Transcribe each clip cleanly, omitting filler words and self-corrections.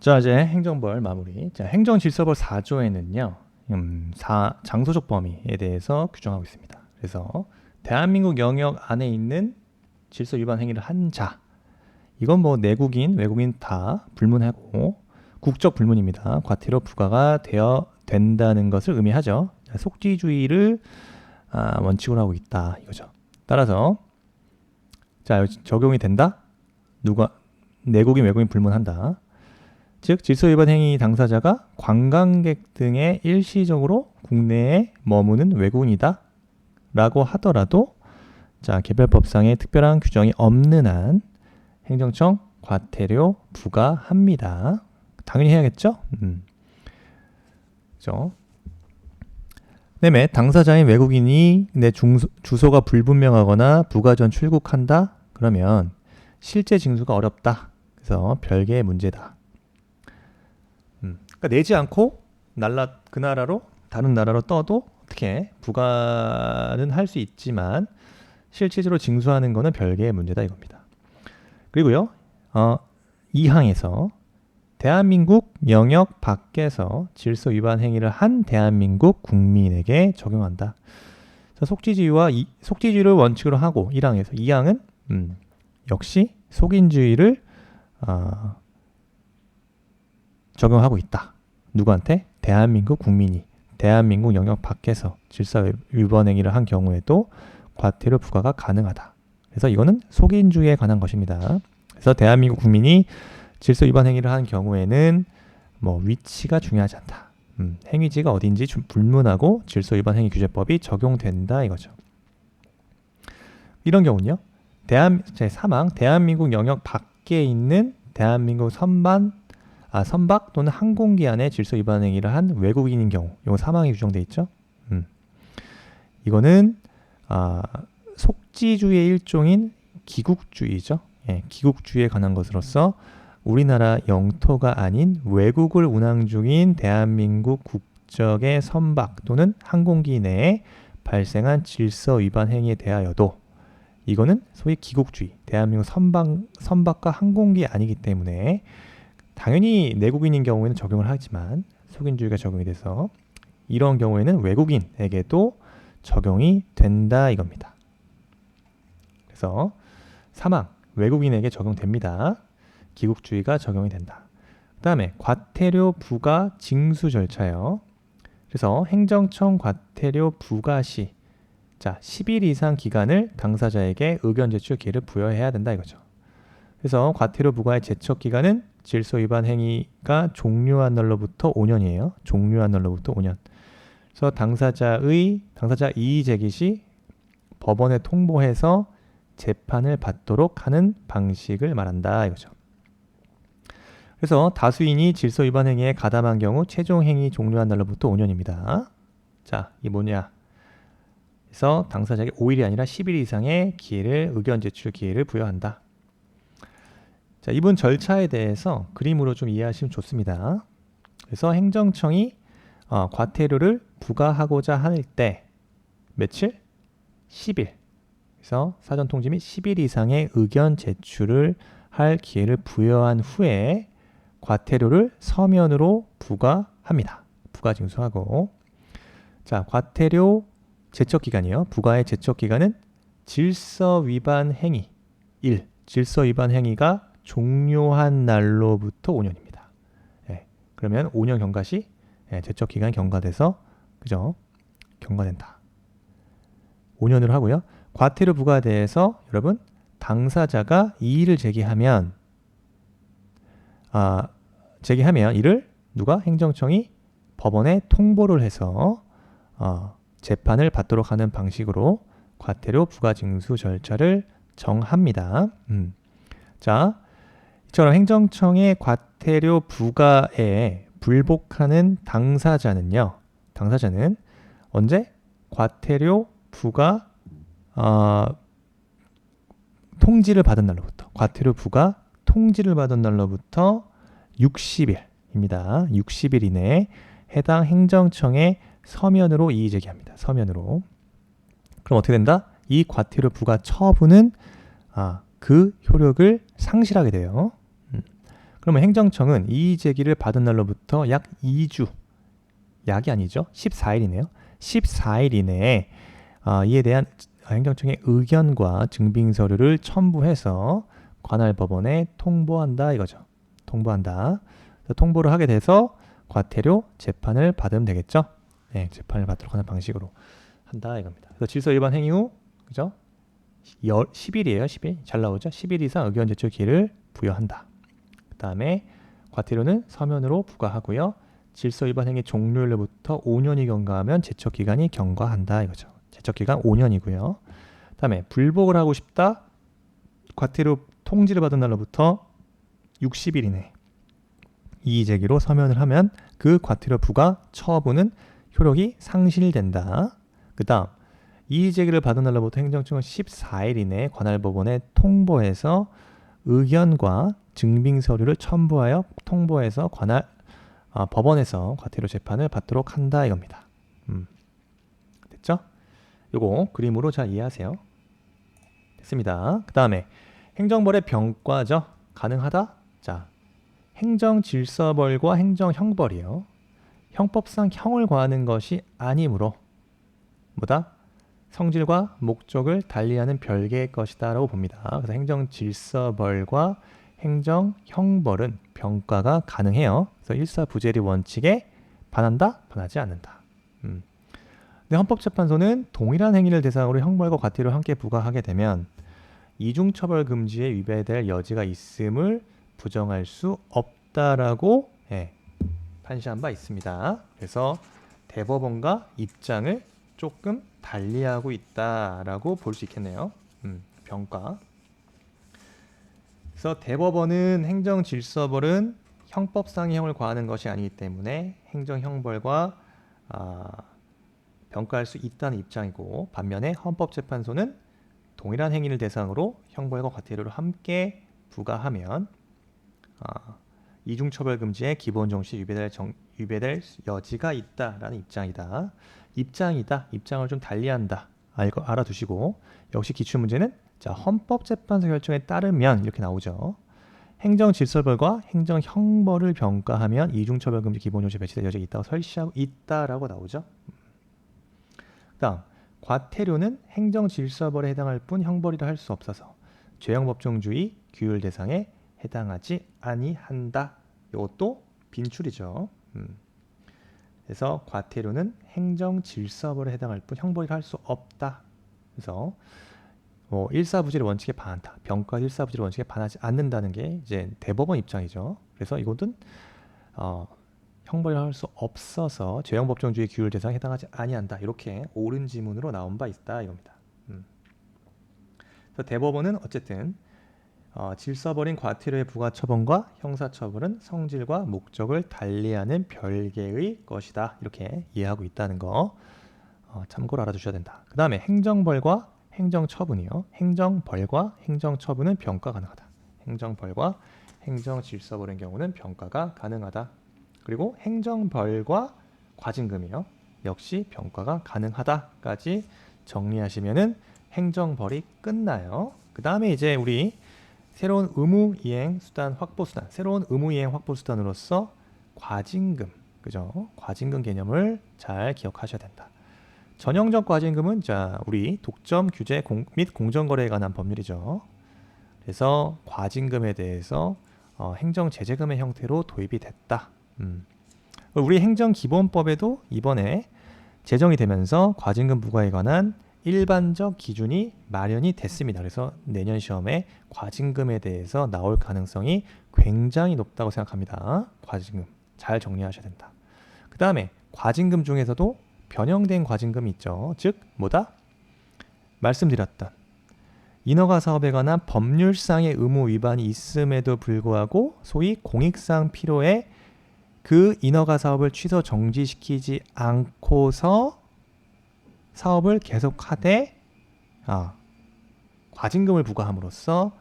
자, 이제 행정벌 마무리. 자, 행정질서벌 4조에는요, 장소적 범위에 대해서 규정하고 있습니다. 그래서 대한민국 영역 안에 있는 질서 위반 행위를 한 자, 이건 뭐 내국인, 외국인 다 불문하고 국적 불문입니다. 과태료 부과가 된다는 것을 의미하죠. 속지주의를 원칙으로 하고 있다 이거죠. 따라서 자, 적용이 된다. 누가 내국인, 외국인 불문한다. 즉 질서 위반 행위 당사자가 관광객 등의 일시적으로 국내에 머무는 외국인이다 라고 하더라도 자, 개별법상의 특별한 규정이 없는 한 행정청 과태료 부과합니다. 당연히 해야겠죠? 그렇죠? 그다음에 당사자인 외국인이 내 주소가 불분명하거나 부가 전 출국한다 그러면 실제 징수가 어렵다. 그래서 별개의 문제다. 그러니까 내지 않고 그 나라로 다른 나라로 떠도 어떻게 부과는 할 수 있지만 실질적으로 징수하는 거는 별개의 문제다 이겁니다. 그리고요, 2항에서 대한민국 영역 밖에서 질서 위반 행위를 한 대한민국 국민에게 적용한다. 속지주의를 원칙으로 하고 1항에서 2항은 역시 속인주의를 적용하고 있다. 누구한테? 대한민국 국민이 대한민국 영역 밖에서 질서 위반 행위를 한 경우에도 과태료 부과가 가능하다. 그래서 이거는 속인주의에 관한 것입니다. 그래서 대한민국 국민이 질서 위반 행위를 한 경우에는 뭐 위치가 중요하지 않다. 행위지가 어딘지 불문하고 질서 위반 행위 규제법이 적용된다 이거죠. 이런 경우는요. 제3항 대한민국 영역 밖에 있는 대한민국 선박 또는 항공기 안에 질서 위반 행위를 한 외국인인 경우 이거 3항에 규정돼 있죠. 이거는 속지주의의 일종인 기국주의죠. 예, 기국주의에 관한 것으로서 우리나라 영토가 아닌 외국을 운항 중인 대한민국 국적의 선박 또는 항공기 내에 발생한 질서 위반 행위에 대하여도 이거는 소위 기국주의, 대한민국 선박과 항공기 아니기 때문에 당연히 내국인인 경우에는 적용을 하지만 속인주의가 적용이 돼서 이런 경우에는 외국인에게도 적용이 된다 이겁니다. 그래서 3항 외국인에게 적용됩니다. 기국주의가 적용이 된다. 그 다음에 과태료 부과 징수 절차요. 그래서 행정청 과태료 부과 시 10일 이상 기간을 당사자에게 의견 제출 기회를 부여해야 된다 이거죠. 그래서 과태료 부과의 제척 기간은 질서 위반 행위가 종료한 날로부터 5년이에요. 종료한 날로부터 5년. 그래서 당사자 이의 제기 시 법원에 통보해서 재판을 받도록 하는 방식을 말한다 이거죠. 그래서 다수인이 질서 위반 행위에 가담한 경우 최종 행위 종료한 날로부터 5년입니다. 자, 이게 뭐냐? 그래서 당사자에게 5일이 아니라 10일 이상의 의견 제출 기회를 부여한다. 자, 이번 절차에 대해서 그림으로 좀 이해하시면 좋습니다. 그래서 행정청이 과태료를 부과하고자 할 때 며칠? 10일. 그래서 사전통지 및 10일 이상의 의견 제출을 할 기회를 부여한 후에 과태료를 서면으로 부과합니다. 부과징수하고 자, 과태료 제척기간이요. 부과의 제척기간은 질서 위반 행위 1. 질서 위반 행위가 종료한 날로부터 5년입니다. 예, 그러면 5년 경과 시 제척기간 경과돼서 그죠? 경과된다. 5년으로 하고요. 과태료 부과에 대해서 여러분 당사자가 이의를 제기하면 이를 누가 행정청이 법원에 통보를 해서 재판을 받도록 하는 방식으로 과태료 부과 징수 절차를 정합니다. 자, 이처럼 행정청의 과태료 부과에 불복하는 당사자는 언제? 과태료 부과 통지를 받은 날로부터 과태료 부과 통지를 받은 날로부터 60일입니다. 60일 이내에 해당 행정청에 서면으로 이의 제기합니다. 서면으로. 그럼 어떻게 된다? 이 과태료 부과 처분은 그 효력을 상실하게 돼요. 그러면 행정청은 이의 제기를 받은 날로부터 약 2주, 약이 아니죠. 14일이네요. 14일 이내에 이에 대한 행정청의 의견과 증빙 서류를 첨부해서 관할 법원에 통보한다 이거죠. 통보한다. 통보를 하게 돼서 과태료 재판을 받으면 되겠죠. 네, 재판을 받도록 하는 방식으로 한다 이겁니다. 그래서 질서 위반 행위 후 그죠? 10일이에요. 10일. 잘 나오죠? 10일 이상 의견 제출 기회를 부여한다. 그 다음에 과태료는 서면으로 부과하고요. 질서 위반 행위 종료일로부터 5년이 경과하면 제척 기간이 경과한다 이거죠. 제척 기간 5년이고요. 그 다음에 불복을 하고 싶다. 과태료 통지를 받은 날로부터 60일 이내 이의 제기로 서면을 하면 그 과태료 부과 처분은 효력이 상실된다. 그 다음 이의 제기를 받은 날로부터 행정청은 14일 이내에 관할 법원에 통보해서 의견과 증빙 서류를 첨부하여 통보해서 관할 법원에서 과태료 재판을 받도록 한다 이겁니다. 됐죠? 요거 그림으로 잘 이해하세요. 됐습니다. 그 다음에 행정벌의 병과죠. 가능하다? 자, 행정질서벌과 행정형벌이요. 형법상 형을 과하는 것이 아니므로 뭐다? 성질과 목적을 달리하는 별개의 것이다 라고 봅니다. 그래서 행정질서벌과 행정형벌은 병과가 가능해요. 그래서 일사부재리 원칙에 반한다? 반하지 않는다. 근데 헌법재판소는 동일한 행위를 대상으로 형벌과 과태료를 함께 부과하게 되면 이중처벌 금지에 위배될 여지가 있음을 부정할 수 없다라고 판시한 바 있습니다. 그래서 대법원과 입장을 조금 달리하고 있다라고 볼 수 있겠네요. 병과. 그래서 대법원은 행정질서벌은 형법상의 형을 과하는 것이 아니기 때문에 행정형벌과 병가할 수 있다는 입장이고, 반면에 헌법재판소는 동일한 행위를 대상으로 형벌과 과태료를 함께 부과하면 이중처벌 금지의 기본 정신이 위배될 여지가 있다라는 입장이다. 입장을 좀 달리한다. 알아두시고, 역시 기출문제는 자, 헌법재판소 결정에 따르면 이렇게 나오죠. 행정질서벌과 행정형벌을 병가하면 이중처벌 금지 기본 정신 배치될 여지가 있다고 설시하고 있다라고 나오죠. 다음, 과태료는 행정질서벌에 해당할 뿐 형벌이라 할 수 없어서 죄형법정주의 규율 대상에 해당하지 아니한다. 이것도 빈출이죠. 그래서 과태료는 행정질서벌에 해당할 뿐 형벌이라 할 수 없다. 그래서 일사부재리 원칙에 반한다. 병과 일사부재리 원칙에 반하지 않는다는 게 이제 대법원 입장이죠. 그래서 이것은 형벌을 할 수 없어서 죄형법정주의 규율 대상에 해당하지 아니한다. 이렇게 옳은 지문으로 나온 바 있다 이겁니다. 그래서 대법원은 어쨌든 질서버린 과태료의 부과처분과 형사처벌은 성질과 목적을 달리하는 별개의 것이다. 이렇게 이해하고 있다는 거 참고로 알아두셔야 된다. 그 다음에 행정벌과 행정처분이요. 행정벌과 행정처분은 병가 가능하다. 행정벌과 행정질서벌인 경우는 병가가 가능하다. 그리고 행정벌과 과징금이요. 역시 병가가 가능하다까지 정리하시면은 행정벌이 끝나요. 그 다음에 이제 우리 새로운 의무이행 수단 확보 수단, 새로운 의무이행 확보 수단으로서 과징금, 그죠? 과징금 개념을 잘 기억하셔야 된다. 전형적 과징금은 자, 우리 독점 규제 및 공정거래에 관한 법률이죠. 그래서 과징금에 대해서 행정제재금의 형태로 도입이 됐다. 우리 행정기본법에도 이번에 제정이 되면서 과징금 부과에 관한 일반적 기준이 마련이 됐습니다. 그래서 내년 시험에 과징금에 대해서 나올 가능성이 굉장히 높다고 생각합니다. 과징금 잘 정리하셔야 된다. 그 다음에 과징금 중에서도 변형된 과징금이 있죠. 즉 뭐다? 말씀드렸던 인허가 사업에 관한 법률상의 의무 위반이 있음에도 불구하고 소위 공익상 필요에 그 인허가 사업을 취소 정지시키지 않고서 사업을 계속하되 과징금을 부과함으로써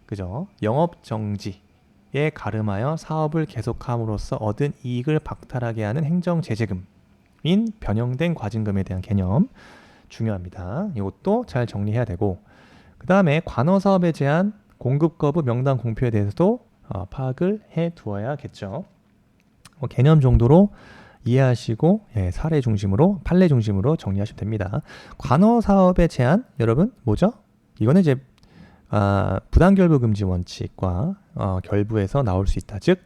그죠? 영업 정지에 가름하여 사업을 계속함으로써 얻은 이익을 박탈하게 하는 행정제재금인 변형된 과징금에 대한 개념 중요합니다. 이것도 잘 정리해야 되고, 그 다음에 관어사업에 제한 공급 거부 명단 공표에 대해서도 파악을 해 두어야겠죠. 개념 정도로 이해하시고 사례 중심으로 판례 중심으로 정리하시면 됩니다. 관어 사업의 제한 여러분 뭐죠? 이거는 이제 부당결부 금지 원칙과 결부에서 나올 수 있다. 즉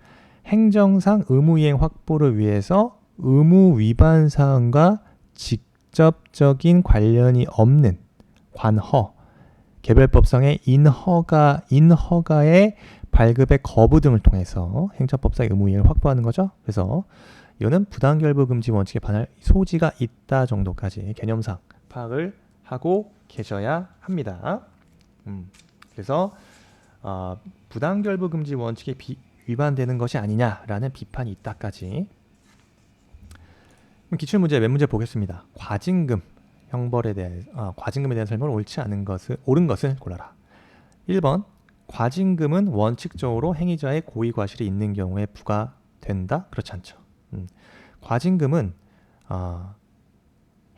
행정상 의무이행 확보를 위해서 의무 위반 사항과 직접적인 관련이 없는 관허, 개별법상의 인허가의 발급의 거부 등을 통해서 행정법상의 의무이행을 확보하는 거죠. 그래서 이거는 부당결부 금지 원칙에 반할 소지가 있다 정도까지 개념상 파악을 하고 계셔야 합니다. 그래서 부당결부 금지 원칙에 위반되는 것이 아니냐라는 비판이 있다까지. 기출문제 몇 문제 보겠습니다. 과징금 형벌에 대해 과징금에 대한 설명을 옳은 것을 골라라. 1번 과징금은 원칙적으로 행위자의 고의 과실이 있는 경우에 부과된다. 그렇지 않죠. 과징금은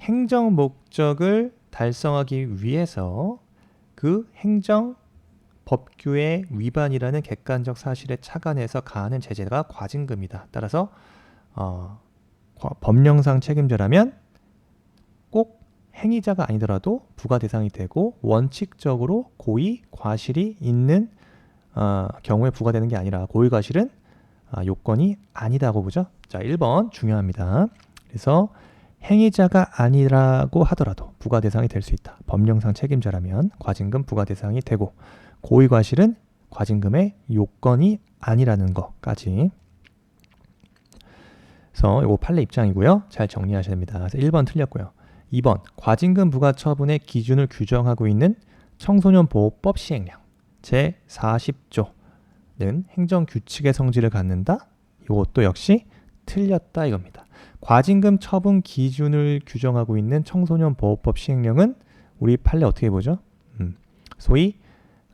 행정 목적을 달성하기 위해서 그 행정 법규의 위반이라는 객관적 사실에 착안해서 가하는 제재가 과징금이다. 따라서 법령상 책임자라면 꼭 행위자가 아니더라도 부과 대상이 되고 원칙적으로 고의 과실이 있는 경우에 부과되는 게 아니라 고의 과실은 요건이 아니다고 보죠. 자, 1번 중요합니다. 그래서 행위자가 아니라고 하더라도 부과 대상이 될 수 있다. 법령상 책임자라면 과징금 부과 대상이 되고 고의 과실은 과징금의 요건이 아니라는 것까지. 그래서 이거 판례 입장이고요. 잘 정리하셔야 됩니다. 그래서 1번 틀렸고요. 2번 과징금 부과 처분의 기준을 규정하고 있는 청소년보호법 시행령 제40조는 행정규칙의 성질을 갖는다. 이것도 역시 틀렸다 이겁니다. 과징금 처분 기준을 규정하고 있는 청소년보호법 시행령은 우리 판례 어떻게 보죠? 소위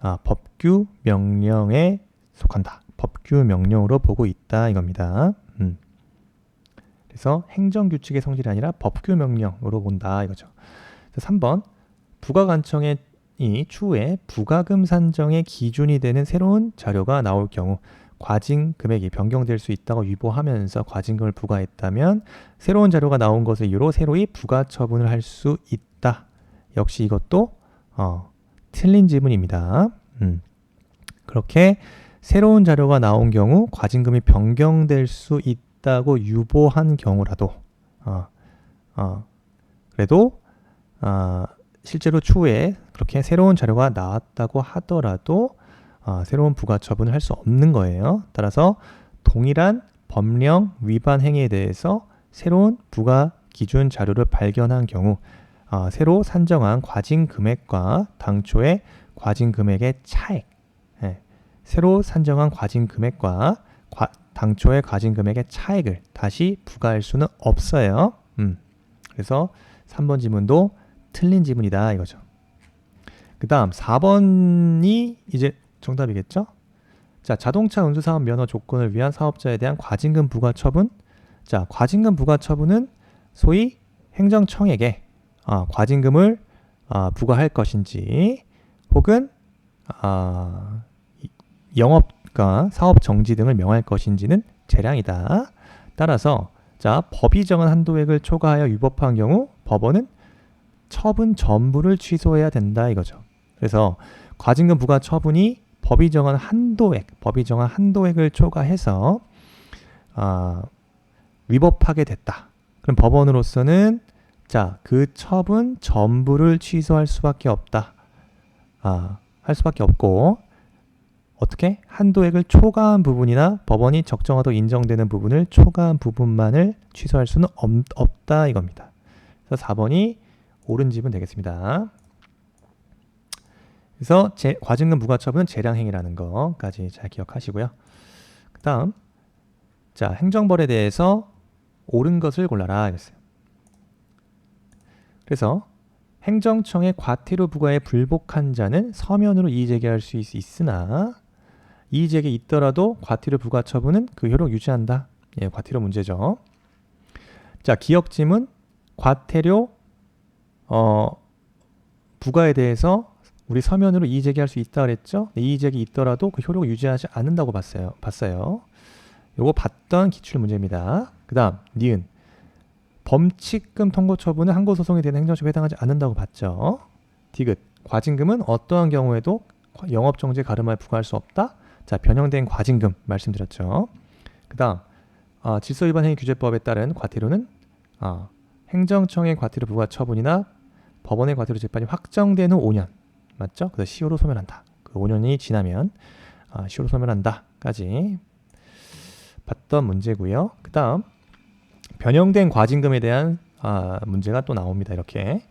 법규 명령에 속한다. 법규 명령으로 보고 있다 이겁니다. 그래서 행정규칙의 성질이 아니라 법규 명령으로 본다 이거죠. 3번 부가관청이 추후에 부가금 산정의 기준이 되는 새로운 자료가 나올 경우 과징 금액이 변경될 수 있다고 유보하면서 과징금을 부과했다면 새로운 자료가 나온 것을 이유로 새로이 부가 처분을 할 수 있다. 역시 이것도 틀린 지문입니다. 그렇게 새로운 자료가 나온 경우 과징금이 변경될 수 있다고 유보한 경우라도 그래도 실제로 추후에 그렇게 새로운 자료가 나왔다고 하더라도 새로운 부가 처분을 할 수 없는 거예요. 따라서 동일한 법령 위반 행위에 대해서 새로운 부가 기준 자료를 발견한 경우 새로 산정한 과징 금액과 당초의 과징 금액의 차액, 새로 산정한 과징 금액과 당초의 과징 금액의 차액을 다시 부과할 수는 없어요. 그래서 3번 지문도 틀린 지문이다 이거죠. 그 다음 4번이 이제 정답이겠죠? 자, 자동차 운수사업 면허 조건을 위한 사업자에 대한 과징금 부과 처분. 자, 과징금 부과 처분은 소위 행정청에게 과징금을 부과할 것인지 혹은 영업과 사업 정지 등을 명할 것인지는 재량이다. 따라서 자, 법이 정한 한도액을 초과하여 위법한 경우 법원은 처분 전부를 취소해야 된다 이거죠. 그래서 과징금 부과 처분이 법이 정한 한도액을 초과해서 위법하게 됐다. 그럼 법원으로서는 자, 그 처분 전부를 취소할 수밖에 없다. 할 수밖에 없고 어떻게? 한도액을 초과한 부분이나 법원이 적정하다고 인정되는 부분을 초과한 부분만을 취소할 수는 없다 이겁니다. 그래서 4번이 옳은 집은 되겠습니다. 그래서 과징금 부과 처분은 재량행위라는 거까지 잘 기억하시고요. 그 다음 자, 행정벌에 대해서 옳은 것을 골라라 이랬어요. 그래서 행정청의 과태료 부과에 불복한 자는 서면으로 이의제기할 수 있으나 이의제기 있더라도 과태료 부과 처분은 그 효력 유지한다. 예, 과태료 문제죠. 자, 기억지문 과태료 부과에 대해서 우리 서면으로 이의 제기할 수 있다 그랬죠? 이의 제기 있더라도 그 효력을 유지하지 않는다고 봤어요. 요거 봤던 기출 문제입니다. 그 다음 니은 범칙금 통고 처분은 항고소송에 대한 행정처분에 해당하지 않는다고 봤죠. 디귿 과징금은 어떠한 경우에도 영업정지에 가름하여 부과할 수 없다. 자, 변형된 과징금 말씀드렸죠. 그 다음 질서위반 행위규제법에 따른 과태료는 행정청의 과태료 부과 처분이나 법원의 과태료 재판이 확정된 후 5년 맞죠? 그래서 시효로 소멸한다. 그 5년이 지나면 시효로 소멸한다까지 봤던 문제고요. 그 다음 변형된 과징금에 대한 문제가 또 나옵니다. 이렇게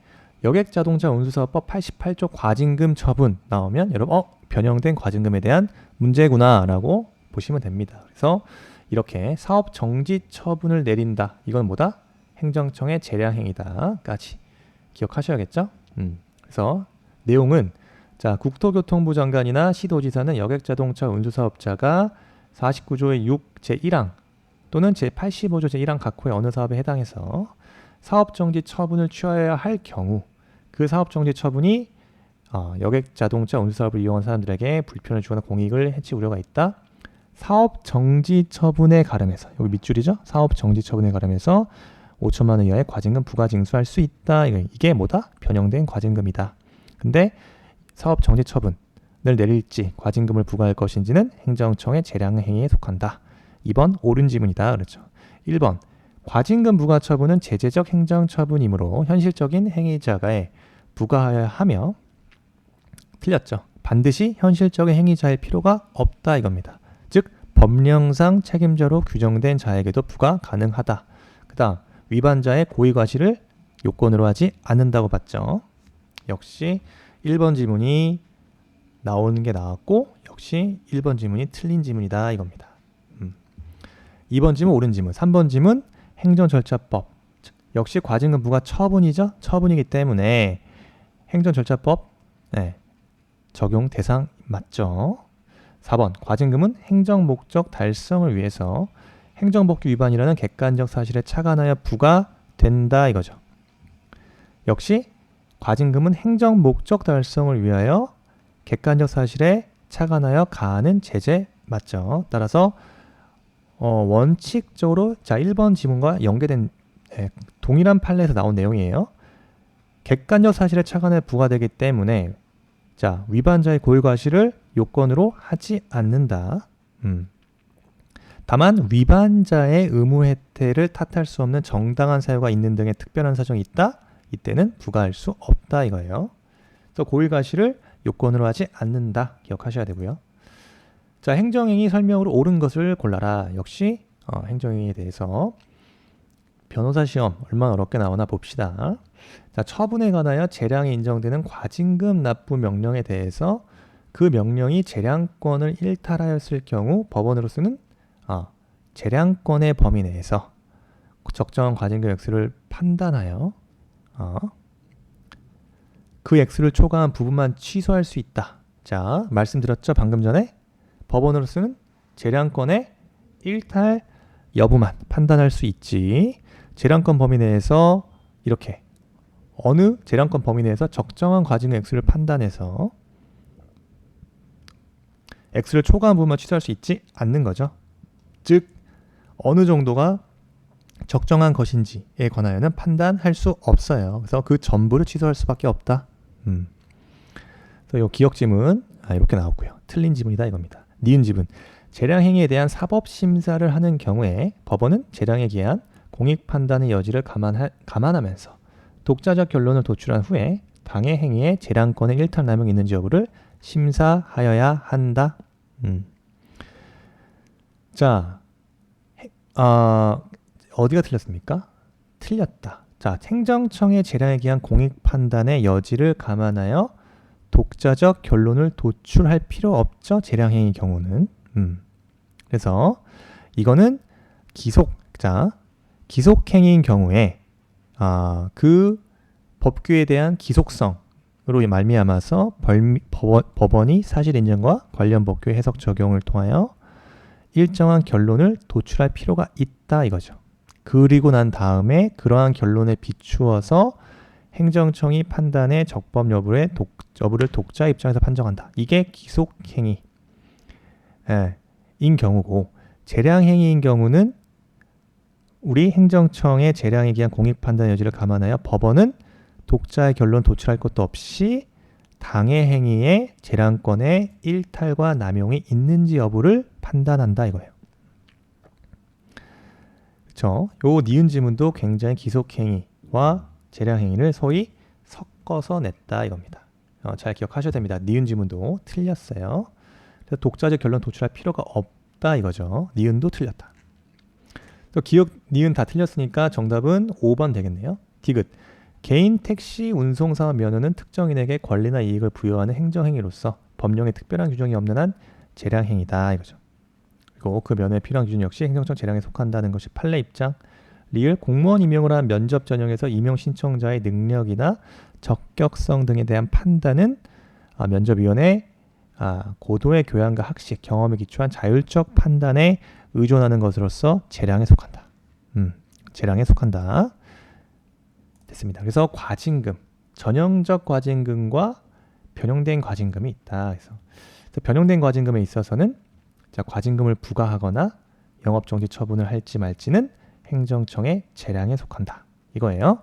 여객자동차 운수사업법 88조 과징금 처분 나오면 여러분 변형된 과징금에 대한 문제구나 라고 보시면 됩니다. 그래서 이렇게 사업 정지 처분을 내린다. 이건 뭐다? 행정청의 재량행위다 까지 기억하셔야겠죠? 그래서 내용은 자 국토교통부 장관이나 시도지사는 여객자동차 운수사업자가 49조의 6 제1항 또는 제85조 제1항 각호의 어느 사업에 해당해서 사업정지 처분을 취하여야 할 경우 그 사업정지 처분이 여객자동차 운수사업을 이용한 사람들에게 불편을 주거나 공익을 해칠 우려가 있다. 사업정지 처분에 가름해서 여기 밑줄이죠. 사업정지 처분에 가름해서 5천만 원 이하의 과징금 부과 징수할 수 있다. 이게 뭐다? 변형된 과징금이다. 근데 사업정지 처분을 내릴지 과징금을 부과할 것인지는 행정청의 재량행위에 속한다. 2번 옳은 지문이다. 그렇죠. 1번 과징금 부과 처분은 제재적 행정처분이므로 현실적인 행위자가에 부과하여야 하며 틀렸죠. 반드시 현실적인 행위자일 필요가 없다 이겁니다. 즉 법령상 책임자로 규정된 자에게도 부과 가능하다. 그 다음 위반자의 고의과실을 요건으로 하지 않는다고 봤죠. 역시 1번 지문이 나오는 게 나왔고 역시 1번 지문이 틀린 지문이다 이겁니다. 2번 지문 옳은 지문. 3번 지문 행정절차법. 역시 과징금 부과 처분이죠. 처분이기 때문에 행정절차법 적용 대상 맞죠. 4번 과징금은 행정목적 달성을 위해서 행정법규 위반이라는 객관적 사실에 착안하여 부과된다 이거죠. 역시 과징금은 행정목적 달성을 위하여 객관적 사실에 착안하여 가하는 제재 맞죠. 따라서 원칙적으로 자 1번 지문과 연계된 동일한 판례에서 나온 내용이에요. 객관적 사실에 착안해 부과되기 때문에 자 위반자의 고의과실을 요건으로 하지 않는다. 다만 위반자의 의무 혜택을 탓할 수 없는 정당한 사유가 있는 등의 특별한 사정이 있다. 이때는 부과할 수 없다 이거예요. 또 고의과실을 요건으로 하지 않는다. 기억하셔야 되고요. 자 행정행위 설명으로 옳은 것을 골라라. 역시 행정행위에 대해서 변호사 시험 얼마나 어렵게 나오나 봅시다. 자 처분에 관하여 재량이 인정되는 과징금 납부 명령에 대해서 그 명령이 재량권을 일탈하였을 경우 법원으로서는 재량권의 범위 내에서 적정한 과징금 액수를 판단하여 그 액수를 초과한 부분만 취소할 수 있다. 자 말씀드렸죠 방금 전에 법원으로서는 재량권의 일탈 여부만 판단할 수 있지 재량권 범위 내에서 이렇게 어느 재량권 범위 내에서 적정한 과징금 액수를 판단해서 액수를 초과한 부분만 취소할 수 있지 않는 거죠. 즉 어느 정도가 적정한 것인지에 관하여는 판단할 수 없어요. 그래서 그 전부를 취소할 수밖에 없다. 그래서 이 기억 지문 이렇게 나왔고요. 틀린 지문이다 이겁니다. 니은 지문 재량행위에 대한 사법심사를 하는 경우에 법원은 재량에 기한 공익 판단의 여지를 감안하면서 독자적 결론을 도출한 후에 당해 행위에 재량권의 일탈 남용이 있는지 여부를 심사하여야 한다. 자, 어디가 틀렸습니까? 틀렸다. 자, 행정청의 재량에 기한 공익 판단의 여지를 감안하여 독자적 결론을 도출할 필요 없죠. 재량행위 경우는. 그래서 이거는 기속행위인 경우에 그 법규에 대한 기속성으로 말미암아서 법원이 사실 인정과 관련 법규의 해석 적용을 통하여 일정한 결론을 도출할 필요가 있다 이거죠. 그리고 난 다음에 그러한 결론에 비추어서 행정청이 판단의 적법 여부를 독자 입장에서 판정한다. 이게 기속행위 인 경우고, 재량행위인 경우는 우리 행정청의 재량에 기한 공익 판단 여지를 감안하여 법원은 독자의 결론 도출할 것도 없이 당해 행위의 재량권의 일탈과 남용이 있는지 여부를 판단한다 이거예요. 그렇죠? 요 니은 지문도 굉장히 기속행위와 재량행위를 소위 섞어서 냈다 이겁니다. 잘 기억하셔야 됩니다. 니은 지문도 틀렸어요. 그래서 독자적 결론 도출할 필요가 없다 이거죠. 니은도 틀렸다. 또 기억 니은 다 틀렸으니까 정답은 5번 되겠네요. 디귿. 개인 택시 운송사업 면허는 특정인에게 권리나 이익을 부여하는 행정행위로서 법령에 특별한 규정이 없는 한 재량행위다 이거죠. 그리고 그 면허에 필요한 기준 역시 행정청 재량에 속한다는 것이 판례 입장. 리을. 공무원 임용을 한 면접 전형에서 임용 신청자의 능력이나 적격성 등에 대한 판단은 면접위원회 고도의 교양과 학식, 경험에 기초한 자율적 판단에 의존하는 것으로서 재량에 속한다. 재량에 속한다. 됐습니다. 그래서 과징금, 전형적 과징금과 변형된 과징금이 있다. 그래서 변형된 과징금에 있어서는 과징금을 부과하거나 영업정지 처분을 할지 말지는 행정청의 재량에 속한다. 이거예요.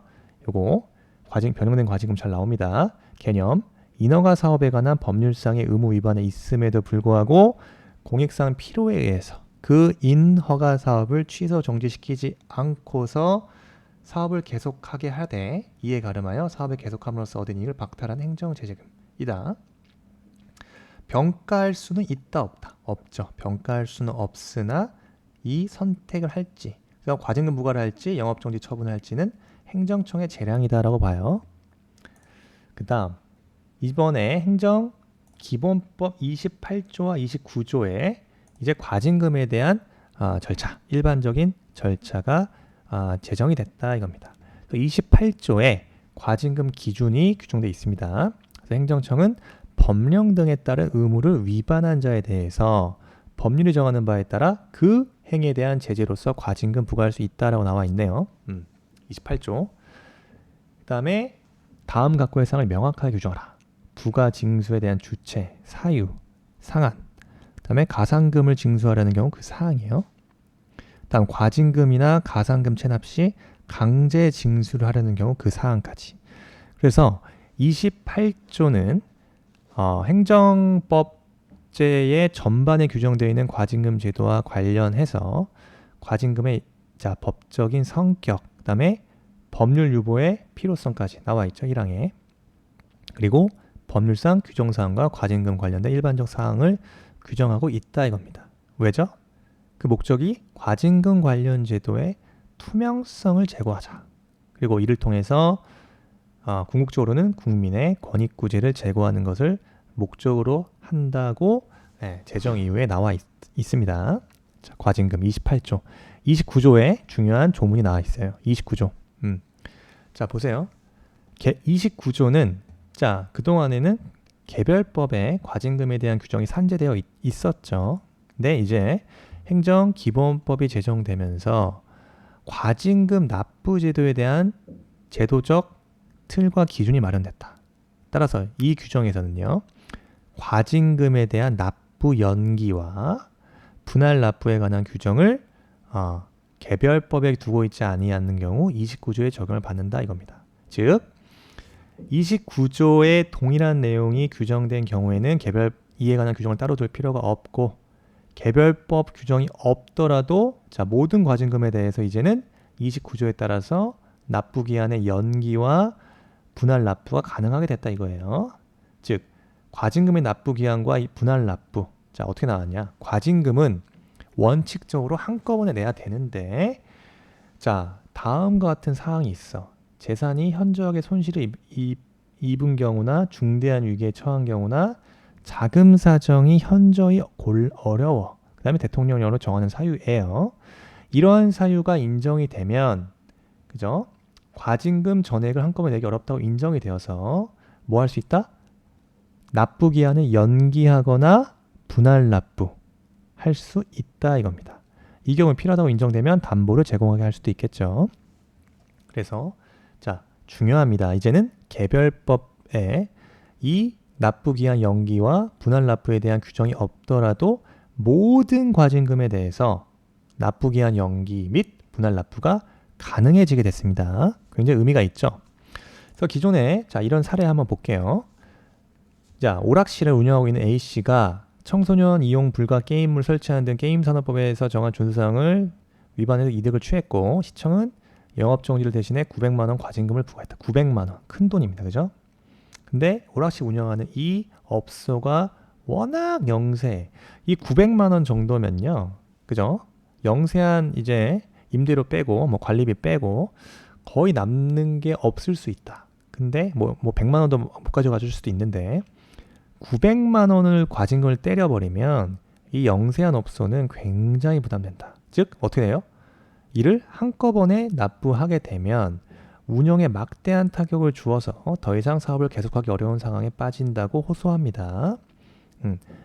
요거 변형된 과징금 잘 나옵니다. 개념. 인허가 사업에 관한 법률상의 의무 위반에 있음에도 불구하고 공익상 필요에 의해서 그 인허가 사업을 취소 정지시키지 않고서 사업을 계속하게 하되 이에 가름하여 사업을 계속함으로써 얻은 이익을 박탈한 행정제재금이다. 병가할 수는 있다 없다? 없죠. 병가할 수는 없으나 이 선택을 할지, 그래서 과징금 부과를 할지 영업정지 처분을 할지는 행정청의 재량이다라고 봐요. 그 다음 이번에 행정기본법 28조와 29조에 이제 과징금에 대한 절차, 일반적인 절차가 제정이 됐다 이겁니다. 28조에 과징금 기준이 규정되어 있습니다. 그래서 행정청은 법령 등에 따른 의무를 위반한 자에 대해서 법률이 정하는 바에 따라 그 행위에 대한 제재로서 과징금 부과할 수 있다라고 나와 있네요. 28조. 그 다음에 다음 각호의 사항을 명확하게 규정하라. 부가 징수에 대한 주체, 사유, 상한. 그 다음에 가상금을 징수하려는 경우 그 사항이에요. 다음 과징금이나 가상금 체납 시 강제 징수를 하려는 경우 그 사항까지. 그래서 28조는 행정법제의 전반에 규정되어 있는 과징금 제도와 관련해서 과징금의 법적인 성격, 그 다음에 법률 유보의 필요성까지 나와 있죠. 1항에. 그리고 법률상 규정사항과 과징금 관련된 일반적 사항을 규정하고 있다 이겁니다. 왜죠? 그 목적이 과징금 관련 제도의 투명성을 제고하자. 그리고 이를 통해서 궁극적으로는 국민의 권익구제를 제고하는 것을 목적으로 한다고 제정 이후에 나와 있습니다. 자, 과징금 28조. 29조에 중요한 조문이 나와 있어요. 29조. 자, 보세요. 29조는 그동안에는 개별법에 과징금에 대한 규정이 산재되어 있었죠. 근데 이제 행정기본법이 제정되면서 과징금 납부 제도에 대한 제도적 틀과 기준이 마련됐다. 따라서 이 규정에서는요, 과징금에 대한 납부 연기와 분할 납부에 관한 규정을 개별법에 두고 있지 아니하는 경우 29조의 적용을 받는다 이겁니다. 즉 29조의 동일한 내용이 규정된 경우에는 이에 관한 규정을 따로 둘 필요가 없고, 개별법 규정이 없더라도 모든 과징금에 대해서 이제는 29조에 따라서 납부 기한의 연기와 분할 납부가 가능하게 됐다 이거예요. 즉 과징금의 납부 기한과 이 분할 납부, 어떻게 나왔냐? 과징금은 원칙적으로 한꺼번에 내야 되는데, 다음과 같은 사항이 있어. 재산이 현저하게 손실을 입은 경우나 중대한 위기에 처한 경우나 자금 사정이 현저히 어려워. 그 다음에 대통령령으로 정하는 사유예요. 이러한 사유가 인정이 되면, 그죠? 과징금 전액을 한꺼번에 내기 어렵다고 인정이 되어서 뭐 할 수 있다? 납부 기한을 연기하거나 분할 납부 할 수 있다 이겁니다. 이 경우 필요하다고 인정되면 담보를 제공하게 할 수도 있겠죠. 그래서 중요합니다. 이제는 개별법에 이 납부기한 연기와 분할 납부에 대한 규정이 없더라도 모든 과징금에 대해서 납부기한 연기 및 분할 납부가 가능해지게 됐습니다. 굉장히 의미가 있죠. 그래서 기존에 자 이런 사례 한번 볼게요. 자, 오락실을 운영하고 있는 A씨가 청소년 이용 불가 게임을 설치하는 등 게임산업법에서 정한 준수사항을 위반해서 이득을 취했고 시청은 영업정지를 대신해 900만 원 과징금을 부과했다. 900만 원. 큰 돈입니다. 그죠? 근데 오락실 운영하는 이 업소가 워낙 영세. 이 900만 원 정도면요. 그죠? 영세한 이제 임대료 빼고 뭐 관리비 빼고 거의 남는 게 없을 수 있다. 근데 뭐 100만 원도 못 가져가 줄 수도 있는데 900만 원을 과징금을 때려버리면 이 영세한 업소는 굉장히 부담된다. 즉 어떻게 돼요? 이를 한꺼번에 납부하게 되면 운영에 막대한 타격을 주어서 더 이상 사업을 계속하기 어려운 상황에 빠진다고 호소합니다.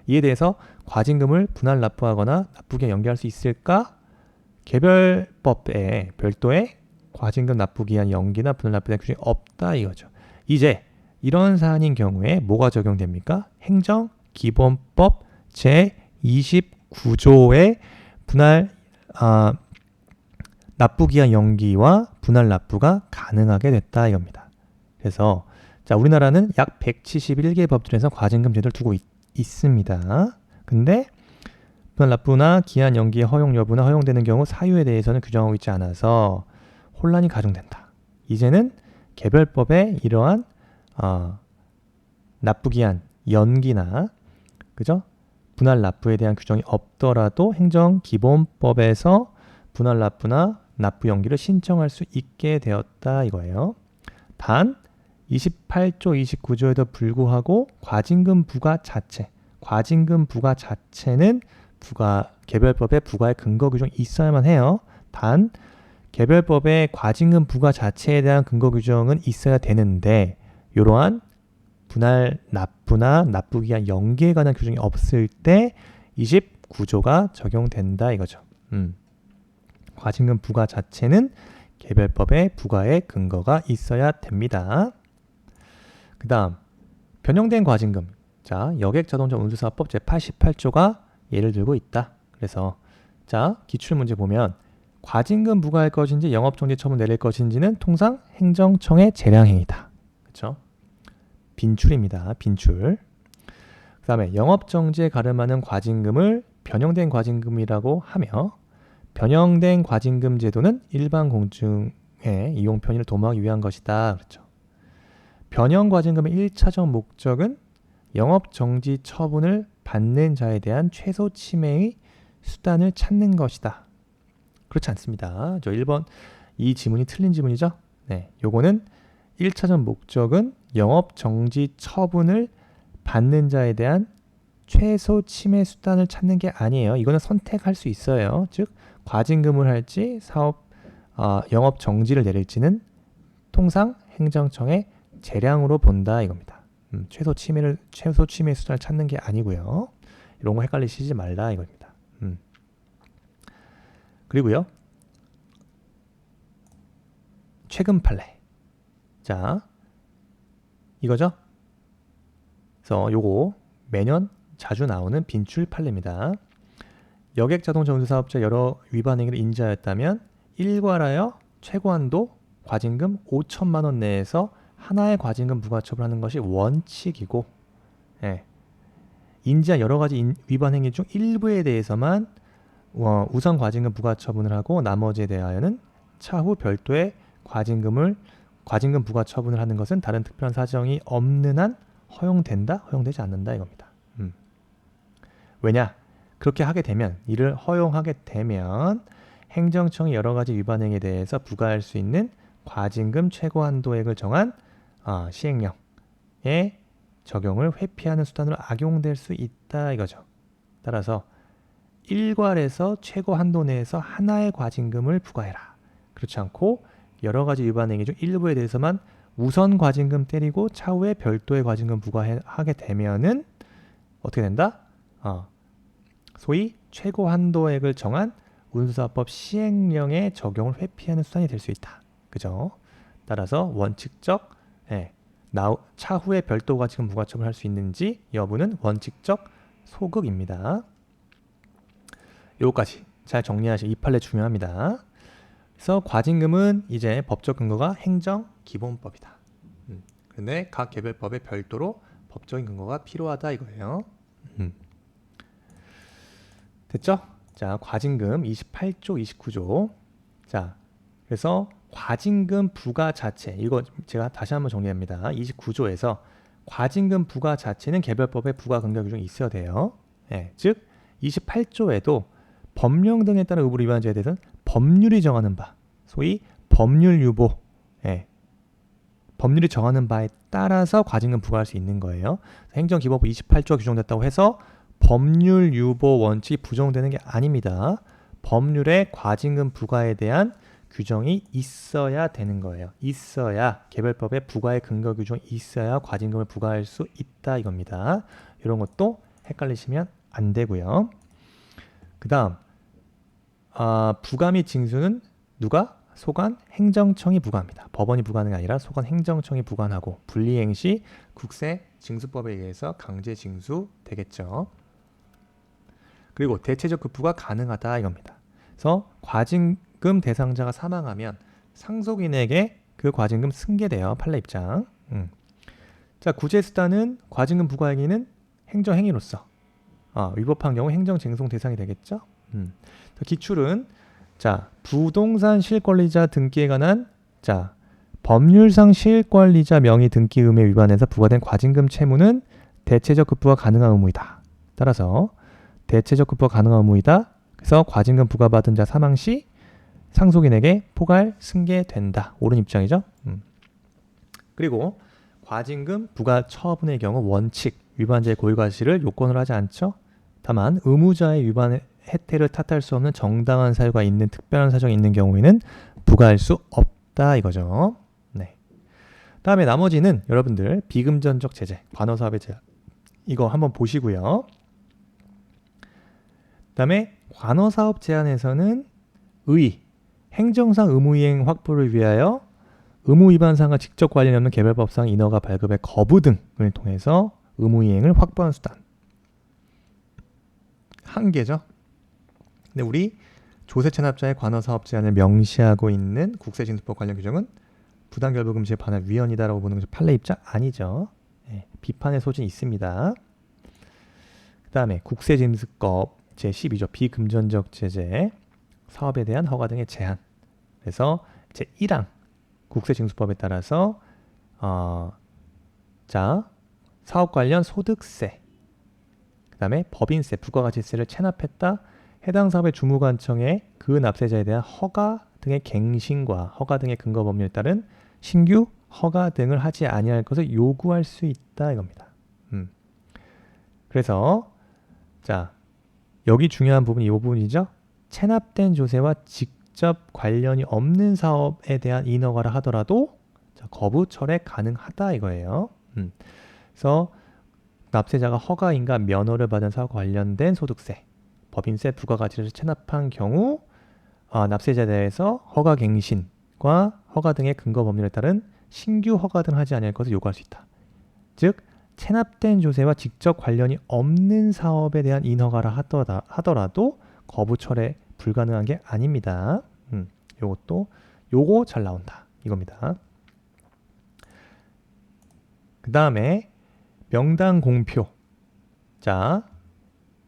이에 대해서 과징금을 분할 납부하거나 납부기한 연기할 수 있을까? 개별법에 별도의 과징금 납부기한 연기나 분할 납부에 대한 규정이 없다 이거죠. 이제 이런 사안인 경우에 뭐가 적용됩니까? 행정기본법 제29조의 분할 납부기한 연기와 분할 납부가 가능하게 됐다 이겁니다. 그래서 자 우리나라는 약 171개 법률에서 과징금 제도를 두고 있습니다. 근데 분할 납부나 기한 연기의 허용 여부나 허용되는 경우 사유에 대해서는 규정하고 있지 않아서 혼란이 가중된다. 이제는 개별법에 이러한 납부기한 연기나 그죠? 분할 납부에 대한 규정이 없더라도 행정기본법에서 분할 납부나 납부 연기를 신청할 수 있게 되었다 이거예요. 단 28조 29조에도 불구하고 과징금 부과 자체는 개별법에 부과의 근거 규정이 있어야만 해요. 단 개별법에 과징금 부과 자체에 대한 근거 규정은 있어야 되는데 이러한 분할 납부나 납부기한 연기에 관한 규정이 없을 때 29조가 적용된다 이거죠. 과징금 부과 자체는 개별법에 부과의 근거가 있어야 됩니다. 그 다음 변형된 과징금. 자, 여객자동차운수사법 제88조가 예를 들고 있다. 그래서 자 기출문제 보면 과징금 부과할 것인지 영업정지 처분 내릴 것인지는 통상 행정청의 재량행위다. 그렇죠? 빈출입니다. 빈출. 그 다음에 영업정지에 가름하는 과징금을 변형된 과징금이라고 하며 변형된 과징금 제도는 일반 공중의 이용 편의를 도모하기 위한 것이다. 그렇죠. 변형 과징금의 1차적 목적은 영업정지 처분을 받는 자에 대한 최소 침해의 수단을 찾는 것이다. 그렇지 않습니다. 저 1번 이 지문이 틀린 지문이죠. 네, 요거는 1차적 목적은 영업정지 처분을 받는 자에 대한 최소 침해 수단을 찾는 게 아니에요. 이거는 선택할 수 있어요. 즉 과징금을 할지 영업 정지를 내릴지는 통상 행정청의 재량으로 본다 이겁니다. 최소 침해 수단을 찾는 게 아니고요. 이런 거 헷갈리시지 말라 이겁니다. 그리고요. 최근 판례. 자, 이거죠? 그래서 요거 매년 자주 나오는 빈출 판례입니다. 여객자동차 운수사업자 여러 위반 행위를 인지하였다면 일괄하여 최고한도 과징금 5천만 원 내에서 하나의 과징금 부과 처분하는 것이 원칙이고 인지한 여러 가지 위반 행위 중 일부에 대해서만 우선 과징금 부과 처분을 하고 나머지에 대하여는 차후 별도의 과징금 부과 처분을 하는 것은 다른 특별한 사정이 없는 한 허용된다, 허용되지 않는다 이겁니다. 왜냐? 그렇게 하게 되면 이를 허용하게 되면 행정청이 여러 가지 위반 행위에 대해서 부과할 수 있는 과징금 최고 한도액을 정한 시행령의 적용을 회피하는 수단으로 악용될 수 있다 이거죠. 따라서 일괄해서 최고 한도 내에서 하나의 과징금을 부과해라. 그렇지 않고 여러 가지 위반 행위 중 일부에 대해서만 우선 과징금 때리고 차후에 별도의 과징금 부과하게 되면은 어떻게 된다? 소위 최고 한도액을 정한 운수사법 시행령의 적용을 회피하는 수단이 될 수 있다. 그죠? 따라서 원칙적 차후에 별도가 지금 부가처분 할 수 있는지 여부는 원칙적 소극입니다. 요거까지 잘 정리하시고 이 판례 중요합니다. 그래서 과징금은 이제 법적 근거가 행정기본법이다. 근데 각 개별법에 별도로 법적인 근거가 필요하다 이거예요. 됐죠? 자, 과징금 28조, 29조. 자, 그래서 과징금 부과 자체, 이거 제가 다시 한번 정리합니다. 29조에서 과징금 부과 자체는 개별법의 부과 근거 규정이 있어야 돼요. 즉 28조에도 법령 등에 따른 의무 위반죄에 대해서는 법률이 정하는 바, 소위 법률 유보, 법률이 정하는 바에 따라서 과징금 부과할 수 있는 거예요. 행정기본법 28조가 규정됐다고 해서 법률 유보 원칙이 부정되는 게 아닙니다. 법률에 과징금 부과에 대한 규정이 있어야 되는 거예요. 있어야 개별법에 부과의 근거 규정이 있어야 과징금을 부과할 수 있다 이겁니다. 이런 것도 헷갈리시면 안 되고요. 그 다음 부과 및 징수는 누가? 소관 행정청이 부과합니다. 법원이 부과하는 게 아니라 소관 행정청이 부과하고 불이행 시 국세 징수법에 의해서 강제 징수 되겠죠. 그리고 대체적 급부가 가능하다 이겁니다. 그래서 과징금 대상자가 사망하면 상속인에게 그 과징금 승계돼요. 판례 입장. 자, 구제수단은 과징금 부과 행위는 행정행위로서 위법한 경우 행정쟁송 대상이 되겠죠. 기출은 자, 부동산 실권리자 등기에 관한 법률상 실권리자 명의 등기 의무에 위반해서 부과된 과징금 채무는 대체적 급부가 가능한 의무이다. 따라서 대체적 급부가 가능한 의무이다. 그래서 과징금 부과받은 자 사망 시 상속인에게 포괄 승계된다. 옳은 입장이죠. 그리고 과징금 부과 처분의 경우 원칙 위반자의 고의과실을 요건으로 하지 않죠. 다만 의무자의 위반의 혜택을 탓할 수 없는 정당한 사유가 있는 특별한 사정이 있는 경우에는 부과할 수 없다 이거죠. 다음에 나머지는 여러분들 비금전적 제재, 관어사업의 제한 이거 한번 보시고요. 다음에 관어사업 제한에서는 행정상 의무이행 확보를 위하여 의무위반 사항과 직접 관련이 없는 개별법상 인허가 발급의 거부 등을 통해서 의무이행을 확보한 수단. 한계죠. 근데 우리 조세체납자의 관어사업 제한을 명시하고 있는 국세징수법 관련 규정은 부당결부금지에 반할 위헌이다라고 보는 것이 판례 입장 아니죠. 비판의 소진이 있습니다. 그 다음에 국세징수법 제12조 비금전적 제재 사업에 대한 허가 등의 제한. 그래서 제1항 국세징수법에 따라서 사업 관련 소득세, 그 다음에 법인세, 부가가치세를 체납했다. 해당 사업의 주무관청에 그 납세자에 대한 허가 등의 갱신과 허가 등의 근거 법률에 따른 신규 허가 등을 하지 아니할 것을 요구할 수 있다 이겁니다. 그래서 여기 중요한 부분이 이 부분이죠. 체납된 조세와 직접 관련이 없는 사업에 대한 인허가를 하더라도 거부 철회 가능하다 이거예요. 그래서 납세자가 허가인가 면허를 받은 사업과 관련된 소득세, 법인세, 부가가치를 체납한 경우 납세자에 대해서 허가 갱신과 허가 등의 근거 법률에 따른 신규 허가 등 하지 아니할 것을 요구할 수 있다. 즉 체납된 조세와 직접 관련이 없는 사업에 대한 인허가를 하더라도 거부 철회 불가능한 게 아닙니다. 요거 잘 나온다 이겁니다. 그 다음에 명당 공표.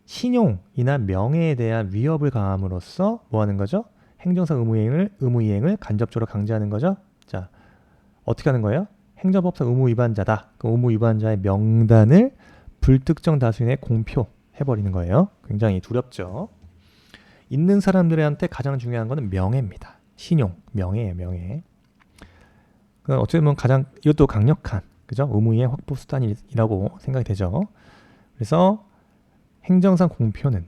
신용이나 명예에 대한 위협을 가함으로써 뭐 하는 거죠? 행정상 의무이행을 간접적으로 강제하는 거죠. 어떻게 하는 거예요? 행정법상 의무위반자다. 그 의무위반자의 명단을 불특정 다수인에 공표해버리는 거예요. 굉장히 두렵죠. 있는 사람들한테 가장 중요한 거는 명예입니다. 신용, 명예예요, 명예. 어떻게 보면 가장 이것도 강력한 의무이행 확보 수단이라고 생각이 되죠. 그래서 행정상 공표는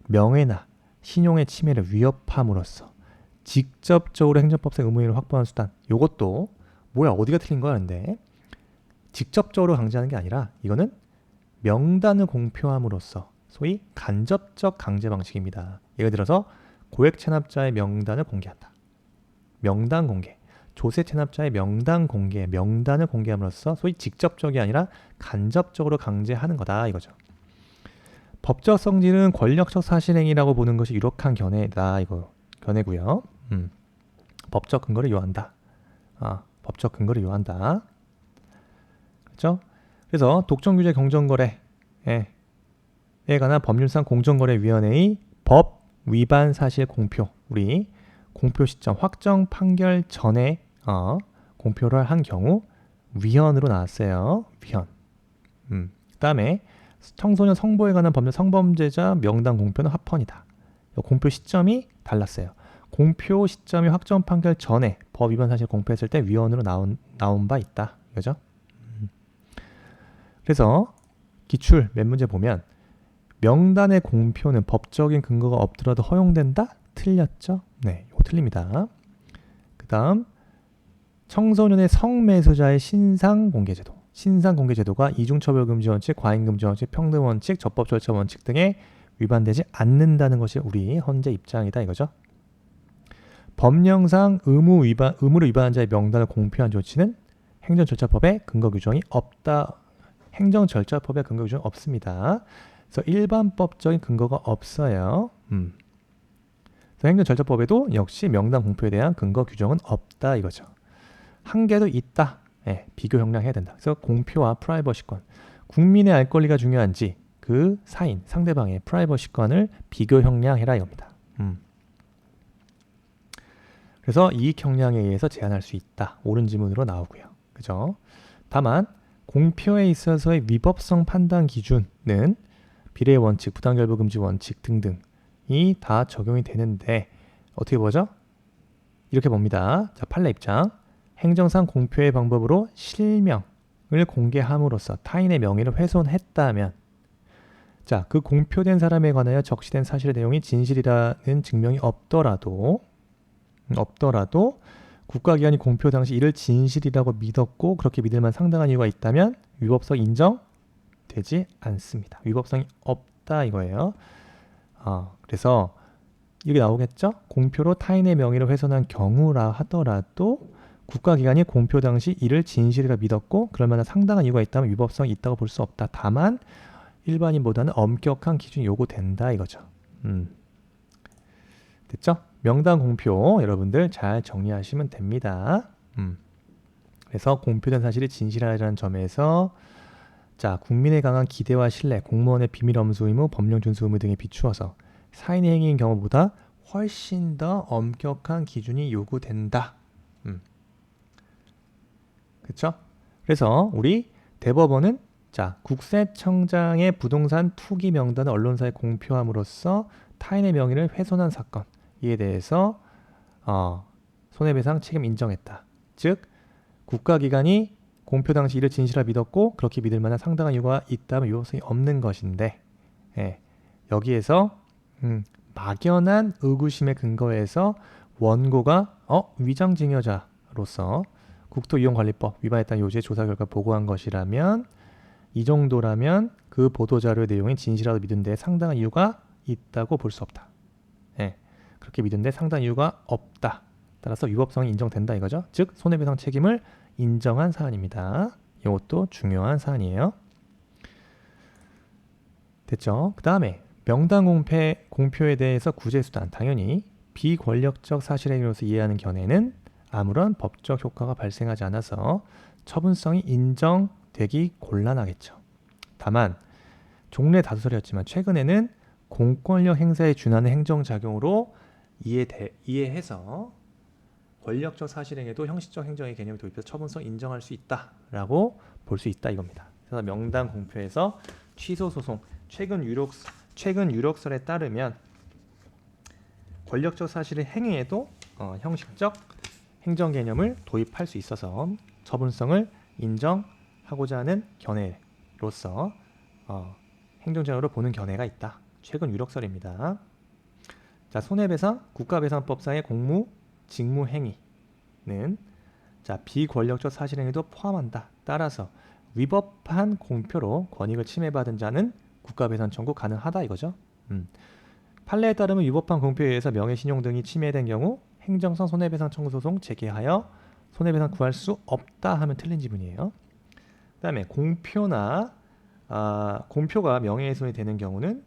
명예나 신용의 침해를 위협함으로써 직접적으로 행정법상 의무이행을 확보하는 수단. 이것도 뭐야 어디가 틀린 거야 근데 직접적으로 강제하는 게 아니라 이거는 명단을 공표함으로써 소위 간접적 강제 방식입니다. 예를 들어서 고액 체납자의 명단을 공개한다. 명단 공개. 조세 체납자의 명단 공개, 명단을 공개함으로써 소위 직접적이 아니라 간접적으로 강제하는 거다 이거죠. 법적 성질은 권력적 사실행위라고 보는 것이 유력한 견해다 이거 견해고요. 법적 근거를 요한다. 법적 근거를 요한다. 그렇죠? 그래서 독점규제 경정거래에 관한 법률상 공정거래위원회의 법 위반 사실 공표, 우리 공표 시점 확정 판결 전에 공표를 한 경우 위헌으로 나왔어요. 위헌. 그다음에 청소년 성보에 관한 법률 성범죄자 명단 공표는 합헌이다. 공표 시점이 달랐어요. 공표 시점이 확정 판결 전에 법 위반 사실 공표했을 때 위헌으로 나온 바 있다. 이거죠? 그래서 기출 몇 문제 보면 명단의 공표는 법적인 근거가 없더라도 허용된다? 틀렸죠? 네, 이거 틀립니다. 그 다음 청소년의 성매수자의 신상공개제도. 신상공개제도가 이중처벌금지 원칙, 과잉금지 원칙, 평등원칙, 적법절차 원칙 등에 위반되지 않는다는 것이 우리 헌재 입장이다 이거죠. 법령상 의무로 위반한 자의 명단을 공표한 조치는 행정절차법에 근거 규정이 없다. 행정절차법에 근거 규정이 없습니다. 그래서 일반법적인 근거가 없어요. 그래서 행정절차법에도 역시 명단 공표에 대한 근거 규정은 없다 이거죠. 한계도 있다. 비교 형량해야 된다. 그래서 공표와 프라이버시권, 국민의 알 권리가 중요한지 그 사인, 상대방의 프라이버시권을 비교 형량해라 이겁니다. 그래서 이익 형량에 의해서 제한할 수 있다. 옳은 지문으로 나오고요. 그죠? 다만 공표에 있어서의 위법성 판단 기준은 비례 원칙, 부당결부 금지 원칙 등등이 다 적용이 되는데 어떻게 보죠? 이렇게 봅니다. 자, 판례 입장. 행정상 공표의 방법으로 실명을 공개함으로써 타인의 명예를 훼손했다면 자, 그 공표된 사람에 관하여 적시된 사실의 내용이 진실이라는 증명이 없더라도 국가기관이 공표 당시 이를 진실이라고 믿었고 그렇게 믿을 만한 상당한 이유가 있다면 위법성 인정되지 않습니다. 위법성이 없다 이거예요. 그래서 이게 나오겠죠? 공표로 타인의 명예를 훼손한 경우라 하더라도 국가기관이 공표 당시 이를 진실이라 믿었고 그럴 만한 상당한 이유가 있다면 위법성이 있다고 볼 수 없다. 다만 일반인보다는 엄격한 기준이 요구된다 이거죠. 됐죠? 명단 공표 여러분들 잘 정리하시면 됩니다. 그래서 공표된 사실이 진실하라는 점에서 자, 국민의 강한 기대와 신뢰, 공무원의 비밀 엄수 의무, 법령 준수 의무 등에 비추어서 사인의 행위인 경우보다 훨씬 더 엄격한 기준이 요구된다. 그렇죠? 그래서 우리 대법원은 자, 국세청장의 부동산 투기 명단을 언론사에 공표함으로써 타인의 명예를 훼손한 사건 이에 대해서 손해배상 책임 인정했다. 즉 국가기관이 공표 당시 이를 진실화 믿었고 그렇게 믿을 만한 상당한 이유가 있다면 위법성이 없는 것인데 여기에서 막연한 의구심에 근거해서 원고가 위장증여자로서 국토이용관리법 위반했다는 요지의 조사 결과 보고한 것이라면 이 정도라면 그 보도자료의 내용이 진실하다고 믿은 데 상당한 이유가 있다고 볼 수 없다. 그렇게 믿은 데 상당한 이유가 없다. 따라서 위법성이 인정된다 이거죠. 즉 손해배상 책임을 인정한 사안입니다. 이것도 중요한 사안이에요. 됐죠? 그 다음에 명단 공표에 대해서 구제수단 당연히 비권력적 사실행위로서 이해하는 견해는 아무런 법적 효과가 발생하지 않아서 처분성이 인정되기 곤란하겠죠. 다만 종래 다수설이었지만 최근에는 공권력 행사에 준하는 행정작용으로 이해해서 권력적 사실행위도 형식적 행정의 개념을 도입해서 처분성 인정할 수 있다라고 볼 수 있다 이겁니다. 그래서 명단 공표에서 취소 소송 최근 유력설에 따르면 권력적 사실의 행위에도 형식적 행정 개념을 도입할 수 있어서 처분성을 인정하고자 하는 견해로서 행정장으로 보는 견해가 있다. 최근 유력설입니다. 자, 손해배상 국가배상법상의 공무 직무 행위는 자, 비권력적 사실행위도 포함한다. 따라서 위법한 공표로 권익을 침해받은 자는 국가배상 청구 가능하다 이거죠. 판례에 따르면 위법한 공표에 의해서 명예신용 등이 침해된 경우 행정상 손해배상 청구 소송 제기하여 손해배상 구할 수 없다 하면 틀린 지문이에요. 그다음에 공표가 명예훼손이 되는 경우는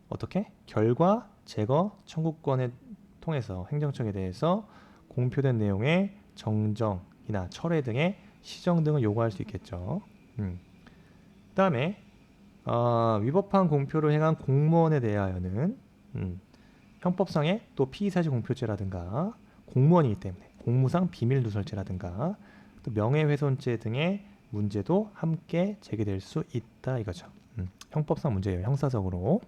어떻게? 결과 제거 청구권을 통해서 행정청에 대해서 공표된 내용의 정정이나 철회 등의 시정 등을 요구할 수 있겠죠. 그다음에 위법한 공표를 행한 공무원에 대하여는 형법상의 또 피의사실 공표죄라든가 공무원이기 때문에 공무상 비밀누설죄라든가 또 명예훼손죄 등의 문제도 함께 제기될 수 있다 이거죠. 형법상 문제예요. 형사적으로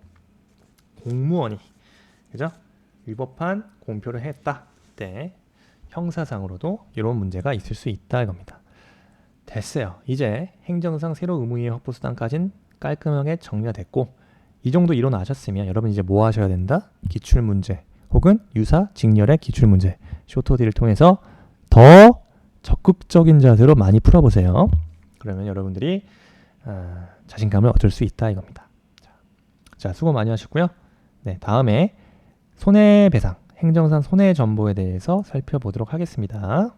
공무원이 그죠? 위법한 공표를 했다 때 형사상으로도 이런 문제가 있을 수 있다 이겁니다. 됐어요. 이제 행정상 새로 의무이행 확보수단까지는 깔끔하게 정리가 됐고 이 정도 이론아셨으면 여러분 이제 뭐 하셔야 된다? 기출문제 혹은 유사 직렬의 기출문제 쇼토디를 통해서 더 적극적인 자세로 많이 풀어보세요. 그러면 여러분들이 자신감을 얻을 수 있다 이겁니다. 자, 수고 많이 하셨고요. 네, 다음에 손해배상, 행정상 손해전보에 대해서 살펴보도록 하겠습니다.